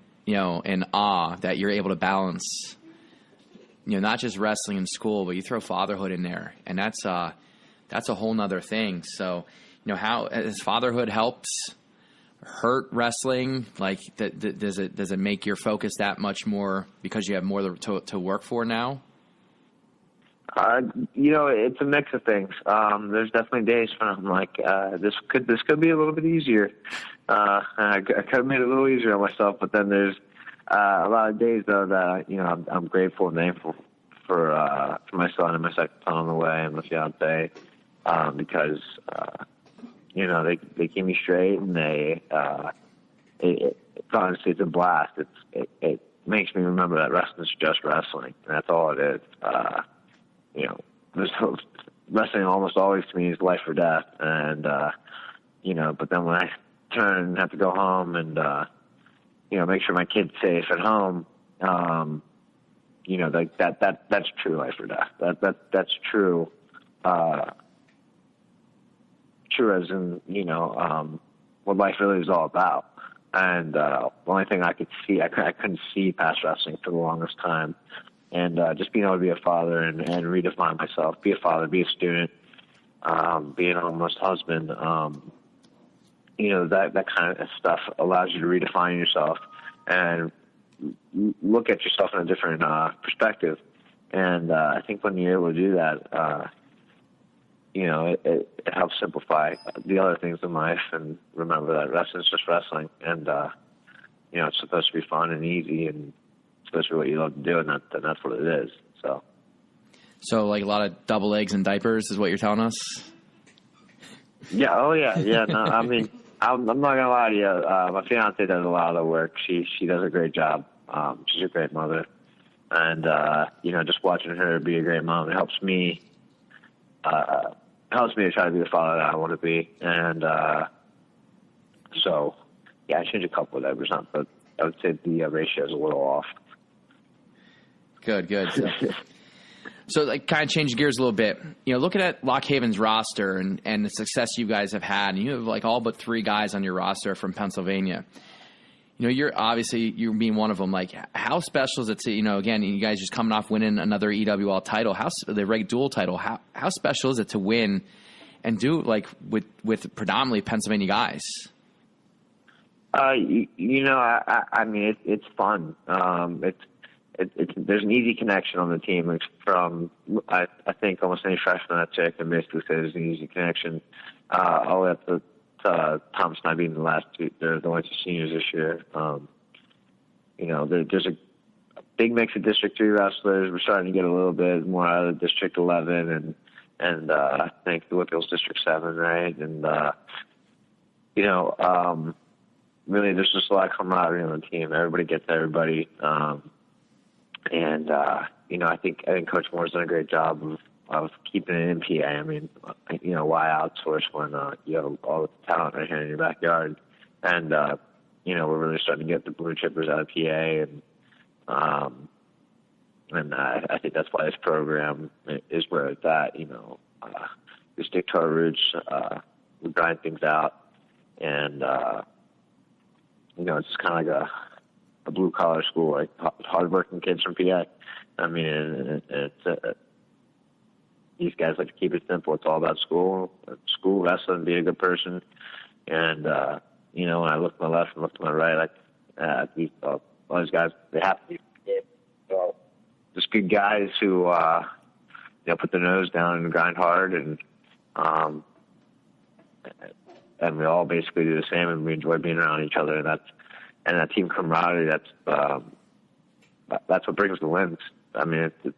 awe that you're able to balance, not just wrestling in school, but you throw fatherhood in there, and that's a whole nother thing. So, how has fatherhood helped hurt wrestling? Like, does it make your focus that much more because you have more to work for now? It's a mix of things. There's definitely days when I'm like, this could be a little bit easier. I could have made it a little easier on myself, but then there's a lot of days though that I'm grateful and thankful for my son and my second son on the way and my fiance, because they keep me straight, and honestly, it's a blast. It makes me remember that wrestling's just wrestling, and that's all it is. Wrestling almost always to me is life or death, and but then when I turn and have to go home and make sure my kid's safe at home, like that's true life or death. That's true. True as in what life really is all about. And the only thing I could see, I couldn't see past wrestling for the longest time. And just being able to be a father and redefine myself, be a father, be a student, be an almost husband, that kind of stuff allows you to redefine yourself and look at yourself in a different perspective. And I think when you're able to do that, it helps simplify the other things in life and remember that wrestling is just wrestling. And, it's supposed to be fun and easy, and supposed to be what you love to do, and that's what it is. So like a lot of double eggs and diapers is what you're telling us? Yeah. Oh yeah. Yeah. No, I mean, I'm not going to lie to you. My fiance does a lot of the work. She does a great job. She's a great mother. And, just watching her be a great mom, it helps me to try to be the father that I want to be. And, so yeah, I changed a couple of diapers on, but I would say the ratio is a little off. Good. So like, kind of change gears a little bit. Looking at Lock Haven's roster and the success you guys have had, and you have like all but 3 guys on your roster from Pennsylvania. You're being one of them. Like, how special is it to, again, you guys just coming off winning another EWL title, the reg dual title. How special is it to win and do like with predominantly Pennsylvania guys? I mean, it's fun. There's an easy connection on the team. It's from, I think almost any freshman that check and basically say there's an easy connection, all the way up to Thomas and I being the last two. They're the only 2 seniors this year. There's a big mix of District 3 wrestlers. We're starting to get a little bit more out of District 11 and I think the Whitfield's District 7, right? And, really there's just a lot of camaraderie on the team. Everybody gets everybody. I think Coach Moore's done a great job of keeping it in PA. I mean, why outsource when you have all the talent right here in your backyard? And we're really starting to get the blue chippers out of PA, and I think that's why this program is where it's at. We stick to our roots, we grind things out, and it's just kind of like a blue collar school, like hardworking kids from PA. I mean, these guys like to keep it simple. It's all about school, wrestling, being a good person. And, when I look to my left and look to my right, like, all these guys, they have to be just good guys who, put their nose down and grind hard. And we all basically do the same, and we enjoy being around each other. And that team camaraderie, that's what brings the wins. I mean, it's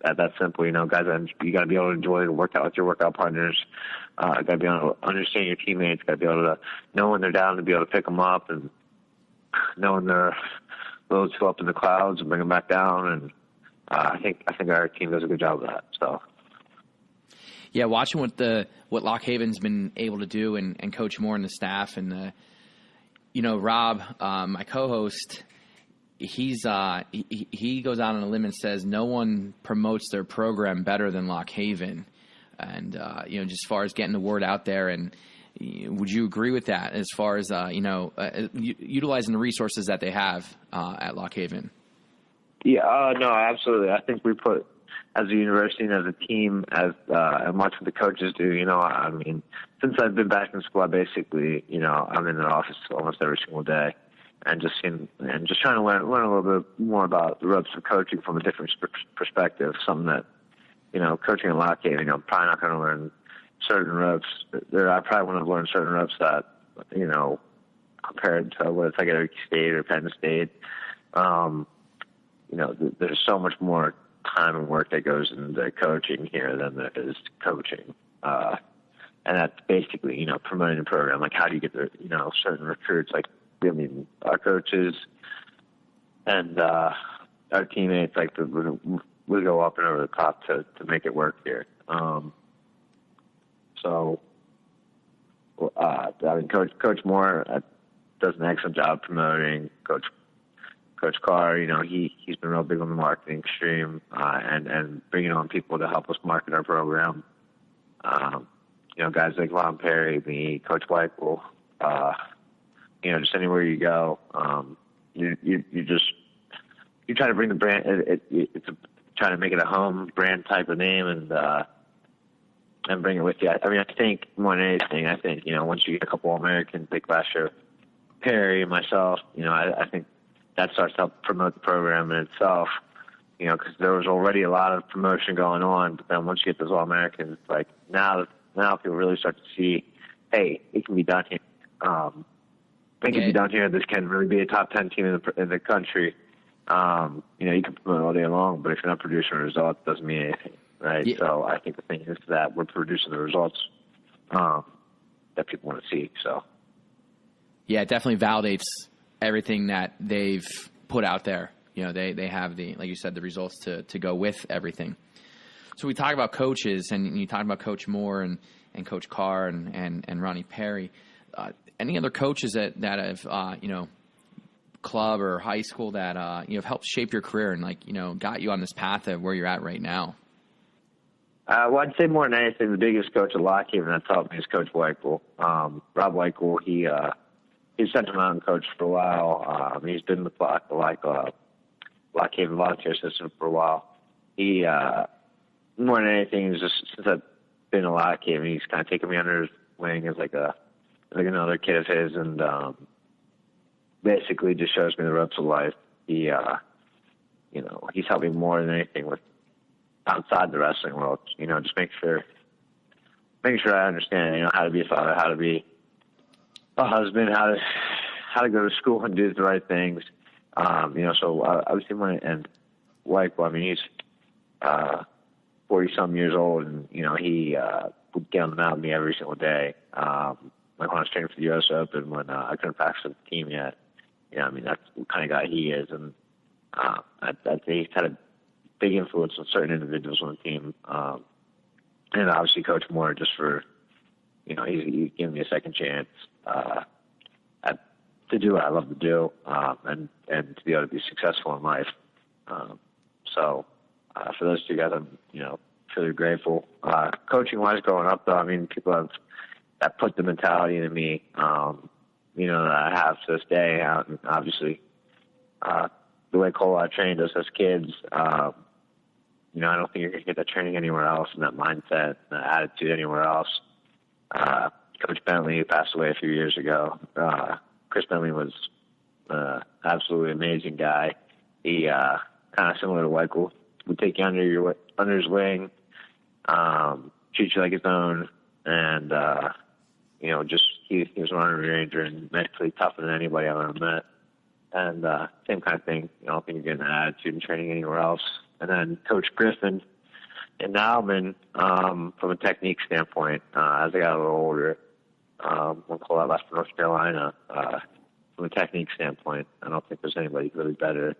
that simple, guys. You got to be able to enjoy the workout with your workout partners. Got to be able to understand your teammates. Got to be able to know when they're down to be able to pick them up, and know when their loads go up in the clouds and bring them back down. And I think our team does a good job of that. So. Yeah, watching what Lock Haven's been able to do, and Coach Moore and the staff, and Rob, my co-host, he goes out on a limb and says no one promotes their program better than Lock Haven. and just as far as getting the word out there. And would you agree with that as far as utilizing the resources that they have at Lock Haven? Yeah, no, absolutely. I think we put, as a university and as a team, as much what the coaches do. I mean, since I've been back in school, I basically, I'm in the office almost every single day, and just trying to learn a little bit more about the ropes of coaching from a different perspective. Something that, coaching in Lock Haven, I'm probably not going to learn certain ropes. I probably want to learn certain ropes that, compared to what it's like at Okie State or Penn State. There's so much more time and work that goes into coaching here than there is coaching. And that's basically, promoting the program. Like, how do you get the, certain recruits? Like, our coaches and our teammates, like, we go up and over the top to make it work here. Coach Moore does an excellent job promoting. Coach Carr, he's been real big on the marketing stream and bringing on people to help us market our program. Guys like Von Perry, me, Coach Wittman, just anywhere you go, you try to bring the brand. It's trying to make it a home brand type of name and bring it with you. I think more than anything, once you get a couple All-Americans, like last year, Perry and myself, I think that starts to help promote the program in itself, because there was already a lot of promotion going on. But then once you get those All-Americans, like now people really start to see, hey, it can be done here. It can be done here. This can really be a top 10 team in the country. You can promote all day long, but if you're not producing results, it doesn't mean anything, right? Yeah. So I think the thing is that we're producing the results that people want to see. So, yeah, it definitely validates everything that they've put out there. They have like you said, the results to go with everything. So we talk about coaches, and you talk about Coach Moore and Coach Carr and Ronnie Perry. Any other coaches that have club or high school that have helped shape your career and got you on this path of where you're at right now? Well, I'd say more than anything, the biggest coach at Lock Haven that taught me is Coach Wittman. Rob Waltko, he's Central Mountain coach for a while. He's been with Lock Haven volunteer system for a while. He, more than anything, is just since I've been at Lock Haven, he's kind of taken me under his wing as like another kid of his, and basically just shows me the ropes of life. He, he's helped me more than anything with outside the wrestling world. Just making sure I understand, how to be a father, how to be a husband, how to go to school and do the right things. So I was thinking, and he's 40-some years old, and he would get on the mat with me every single day. Like when I was training for the U.S. Open, when I couldn't practice with the team yet. That's the kind of guy he is, and I'd say he's had a big influence on certain individuals on the team. And obviously Coach Moore, just for, he's given me a second chance to do what I love to do, and to be able to be successful in life. So for those two guys, I'm, truly grateful. Coaching-wise, growing up, though, people that put the mentality into me, that I have to this day. And obviously, the way Cole trained us as kids, I don't think you're going to get that training anywhere else, and that mindset, and that attitude anywhere else. Coach Bentley, who passed away a few years ago, Chris Bentley was absolutely amazing guy. He kind of similar to Wittman, would take you under his wing, treat you like his own, and he was an Army Ranger and mentally tougher than anybody I've ever met. And same kind of thing. I don't think you're getting that attitude and training anywhere else. And then Coach Griffin in Alvin, from a technique standpoint, as I got a little older, when Cole left for North Carolina, from a technique standpoint, I don't think there's anybody really better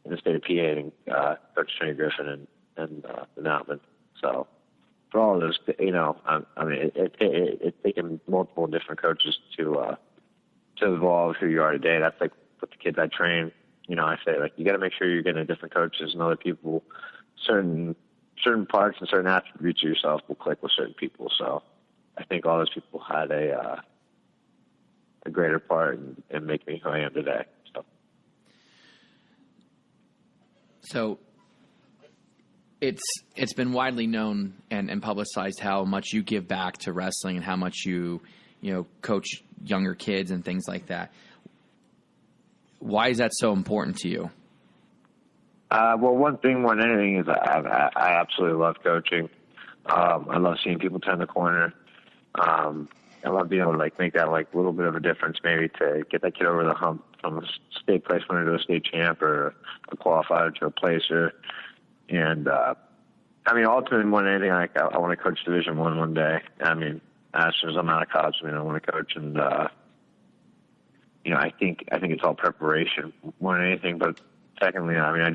in the state of PA than Coach Tony Griffin and Alvin. So for all of those, it's taken multiple different coaches to evolve who you are today. That's like with the kids I train. I say, you got to make sure you're getting different coaches and other people, certain certain parts and certain attributes of yourself will click with certain people. So I think all those people had a greater part in making me who I am today. So it's been widely known and publicized how much you give back to wrestling and how much you coach younger kids and things like that. Why is that so important to you? Well, one thing more than anything is I absolutely love coaching. I love seeing people turn the corner. I love being able to make that little bit of a difference, maybe to get that kid over the hump from a state place winner to a state champ or a qualifier to a placer. And ultimately more than anything, I want to coach Division I one day. As soon as I'm out of college, I want to coach, and I think it's all preparation more than anything. But secondly, I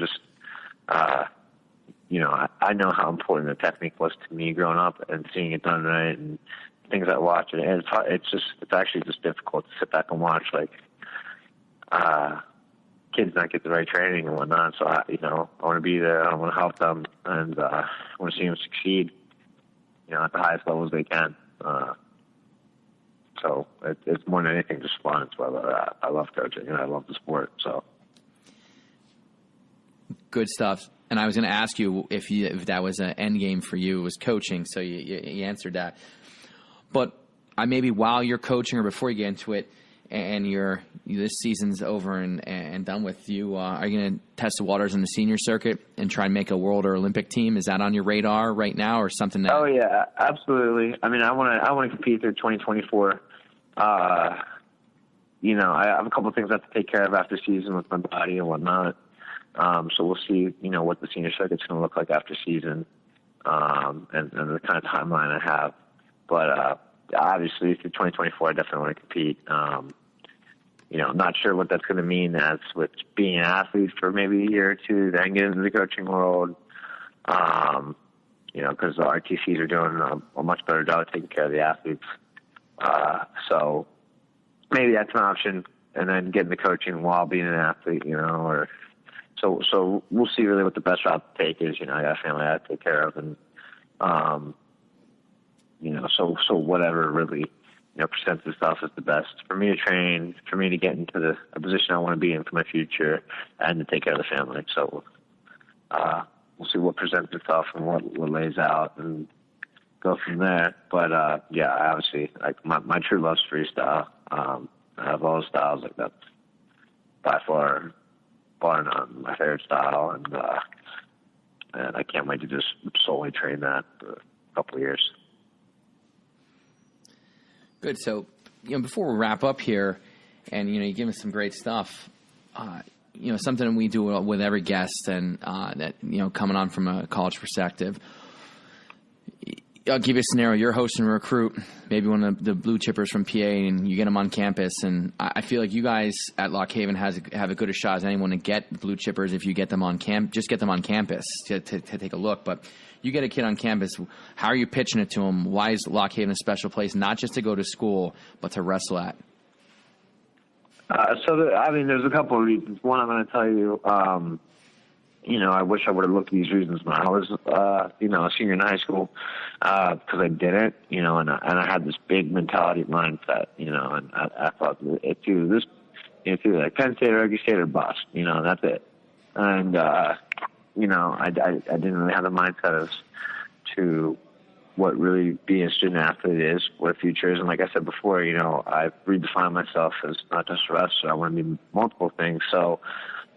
know how important the technique was to me growing up and seeing it done right and things I watch. And it's actually just difficult to sit back and watch kids not get the right training and whatnot. So I want to be there. I want to help them, and I want to see them succeed, at the highest levels they can. So it's more than anything just fun. It's why I love coaching and I love the sport. So good stuff. And I was going to ask you if that was an end game for you, was coaching. So you answered that. But maybe while you're coaching or before you get into it, and this season's over and done with, are you going to test the waters in the senior circuit and try and make a world or Olympic team? Is that on your radar right now, or something that? Oh yeah, absolutely. I want to compete through 2024. I have a couple of things I have to take care of after season with my body and whatnot. So we'll see, what the senior circuit's going to look like after season, and the kind of timeline I have. But obviously through 2024, I definitely want to compete. I'm not sure what that's going to mean as with being an athlete for maybe a year or two, then get into the coaching world. Because the RTCs are doing a much better job of taking care of the athletes. So maybe that's an option, and then get into coaching while being an athlete, or so we'll see really what the best route to take is. I got a family I have to take care of, and so whatever really presents itself as the best for me to train, for me to get into a position I want to be in for my future, and to take care of the family. So we'll see what presents itself and what lays out, and go from there. But obviously, my true love's freestyle. I have all the styles, that's by far bar none my favorite style, and I can't wait to just solely train that for a couple of years. Good. So, before we wrap up here, and you give us some great stuff. Something we do with every guest, and that coming on from a college perspective. I'll give you a scenario. You're hosting a recruit, maybe one of the blue chippers from PA, and you get them on campus. And I feel like you guys at Lock Haven have a good a shot as anyone to get blue chippers if you get them on just get them on campus to take a look. But you get a kid on campus, how are you pitching it to them? Why is Lock Haven a special place, not just to go to school, but to wrestle at? There's a couple of reasons. One, I'm going to tell you, I wish I would have looked at these reasons when I was, a senior in high school, because I didn't, and I had this big mentality mindset, and I thought it's either like Penn State or Oregon State or bust, that's it. And, I didn't really have the mindset as to what really being a student athlete is, what a future is. And like I said before, I've redefined myself as not just a wrestler. I want to be multiple things. So,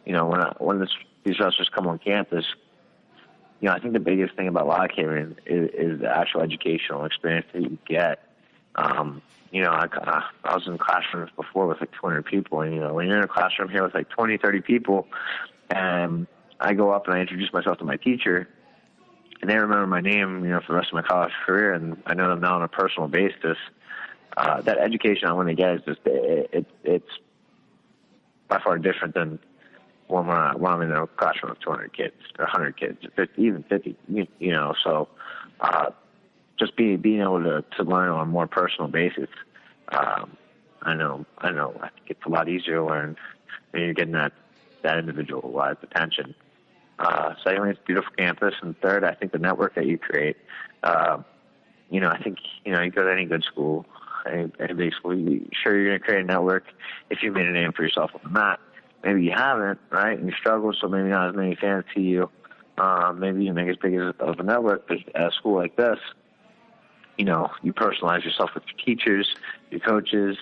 when these wrestlers come on campus, I think the biggest thing about Lock Haven is the actual educational experience that you get. I was in classrooms before with 200 people, and, when you're in a classroom here with 20, 30 people, and I go up and I introduce myself to my teacher, and they remember my name, for the rest of my college career, and I know them now on a personal basis. That education I want to get is just, it's by far different than when I'm in a classroom of 200 kids or 100 kids, even 50, so just being able to learn on a more personal basis. I know, I think it's a lot easier to learn when you're getting that individualized attention. Secondly, it's a beautiful campus. And third, I think the network that you create, I think, you go to any good school, any big school, sure, you're going to create a network if you made a name for yourself on the mat. Maybe you haven't, right? And you struggle, so maybe not as many fans see you. Maybe you make as big of a network, but at a school like this, you personalize yourself with your teachers, your coaches,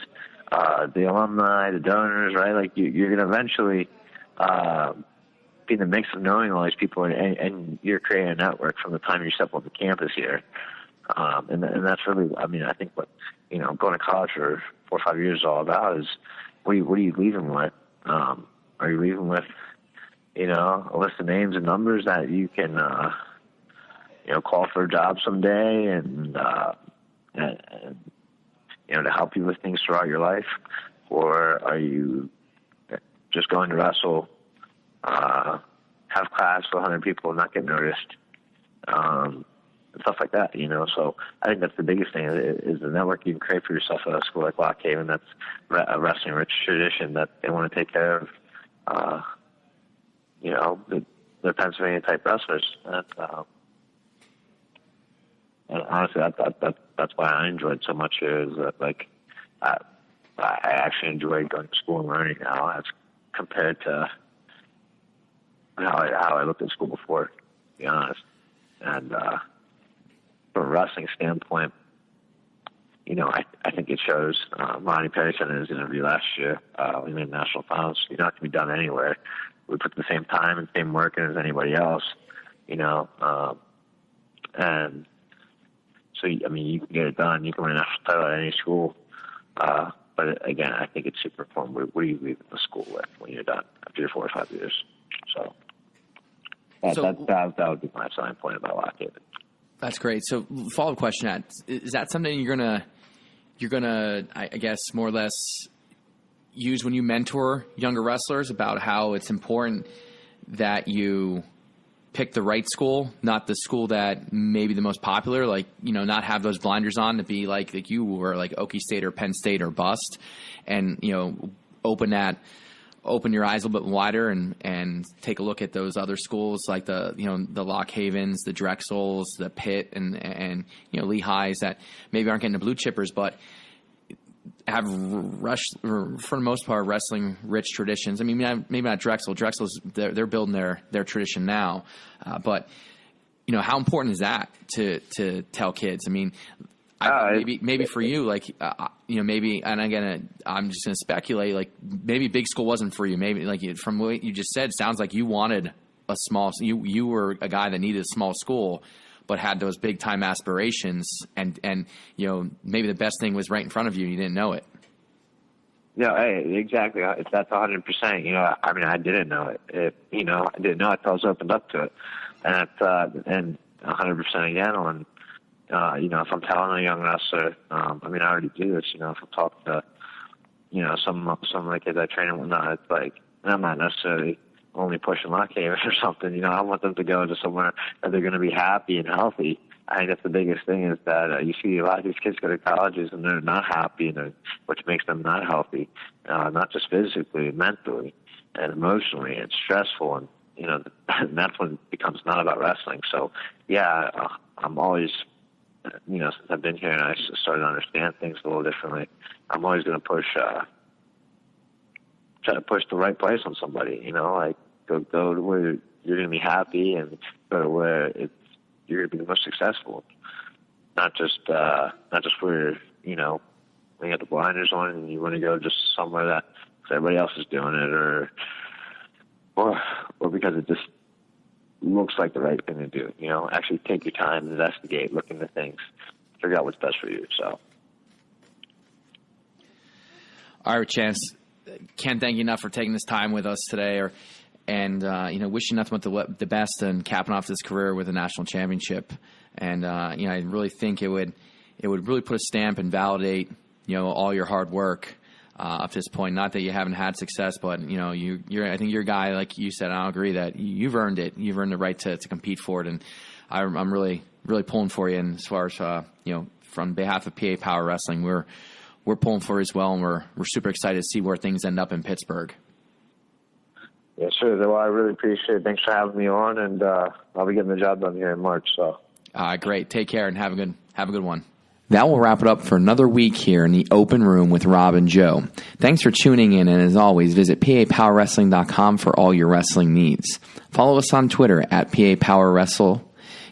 the alumni, the donors, right? Like you're going to eventually be in the mix of knowing all these people, and you're creating a network from the time you step on the campus here. And that's really, I think what, going to college for 4 or 5 years is all about is what are you leaving with? Are you leaving with, a list of names and numbers that you can, call for a job someday and to help you with things throughout your life? Or are you just going to wrestle, have class with 100 people and not get noticed? And stuff like that, So I think that's the biggest thing is the network you can create for yourself at a school like Lock Haven. That's a wrestling-rich tradition that they want to take care of, the Pennsylvania-type wrestlers. And honestly, that's why I enjoyed so much here is that, I actually enjoy going to school and learning now as compared to how I looked at school before, to be honest. And from a wrestling standpoint, I think it shows. Ronnie Perry said in his interview last year, we made national finals. You're not going to be done anywhere. We put the same time and same work in as anybody else, and so, you can get it done. You can win a national title at any school. But again, I think it's super important. What do you leave the school with when you're done after your 4 or 5 years? So that would be my selling point about Lock Haven. That's great. So, follow-up question: is that something you're gonna, I guess, more or less use when you mentor younger wrestlers about how it's important that you pick the right school, not the school that may be the most popular, not have those blinders on to be like you were, like Okie State or Penn State or bust, and, open your eyes a little bit wider and take a look at those other schools like the Lock Havens, the Drexels, the Pitt, and Lehighs that maybe aren't getting the blue chippers, but have for the most part wrestling rich traditions. Maybe not Drexel. Drexel's they're building their tradition now, but how important is that to tell kids? Maybe for you, maybe, and again, I'm just going to speculate. Maybe big school wasn't for you. Maybe from what you just said, it sounds like you wanted a small. You were a guy that needed a small school, but had those big time aspirations, and maybe the best thing was right in front of you and you didn't know it. No, hey, exactly. That's 100%. I didn't know it. I didn't know it until I was opened up to it, and 100% again on. If I'm telling a young wrestler, I already do this. If I'm talking to, some of the kids I train and whatnot, it's like, I'm not necessarily only pushing Lock Haven or something. I want them to go to somewhere that they're going to be happy and healthy. I think that's the biggest thing is that you see a lot of these kids go to colleges and they're not happy, which makes them not healthy, not just physically, mentally, and emotionally. It's stressful, and and that's when it becomes not about wrestling. So, yeah, I'm always, since I've been here and I started to understand things a little differently, I'm always going to try to push the right place on somebody. Go to where you're going to be happy, and go to where you're going to be the most successful. Not just where when you have the blinders on and you want to go just somewhere that everybody else is doing it, or because it just looks like the right thing to do. Actually take your time, investigate, look into things, figure out what's best for you. So, all right, Chance, can't thank you enough for taking this time with us today, and wish you nothing but the best and capping off this career with a national championship. And I really think it would really put a stamp and validate all your hard work up to this point. Not that you haven't had success, but I think you're a guy, like you said. I agree that you've earned it. You've earned the right to compete for it, and I'm really pulling for you. And as far as from behalf of PA Power Wrestling, we're pulling for you as well, and we're super excited to see where things end up in Pittsburgh. Yes, sir. Well, I really appreciate it. Thanks for having me on, and I'll be getting the job done here in March. So, great. Take care and have a good one. That will wrap it up for another week here in the open room with Rob and Joe. Thanks for tuning in, and as always, visit PAPowerWrestling.com for all your wrestling needs. Follow us on Twitter at PAPowerWrestle.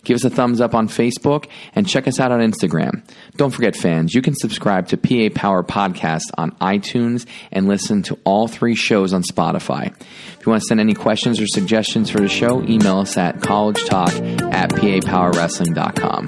Give us a thumbs up on Facebook, and check us out on Instagram. Don't forget, fans, you can subscribe to PA Power Podcast on iTunes and listen to all 3 shows on Spotify. If you want to send any questions or suggestions for the show, email us at collegetalk@PAPowerWrestling.com.